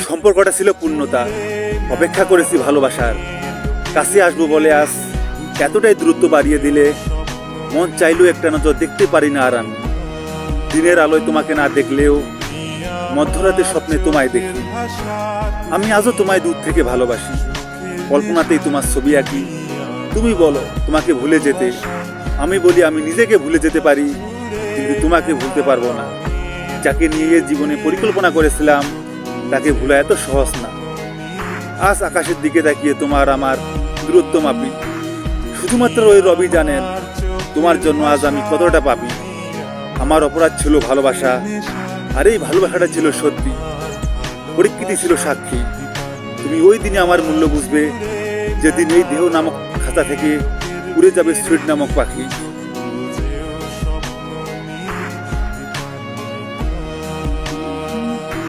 সম্পর্কটা ছিল পূর্ণতা, অপেক্ষা করেছি ভালোবাসার। কাছে আসবো বলে আজ এতটাই দূরত্ব বাড়িয়ে দিলে, মন চাইলেও একটা নজর দেখতে পারি না আর আমি। দিনের আলোয় তোমাকে না দেখলেও মধ্যরাতের স্বপ্নে তোমায় দেখি। আমি আজও তোমায় দূর থেকে ভালোবাসি, কল্পনাতেই তোমার ছবি আঁকি। তুমি বলো তোমাকে ভুলে যেতে, আমি বলি আমি নিজেকে ভুলে যেতে পারি, কিন্তু তোমাকে ভুলতে পারবো না। যাকে নিয়ে জীবনে পরিকল্পনা করেছিলাম তাকে ভোলা এত সহজ না। আজ আকাশের দিকে তাকিয়ে তোমার আমার দূরত্ব মাপি, শুধুমাত্র ওই রবি জানেন তোমার জন্য আজ আমি কতটা পাপি। আমার অপরাধ ছিল ভালোবাসা, আর এই ভালোবাসাটা ছিল সত্যি, পরিকৃতি ছিল সাক্ষী। তুমি ওই দিনে আমার মূল্য বুঝবে, যেদিন এই দেহ নামক খাঁচা থেকে উড়ে যাবে সুইট নামক পাখি।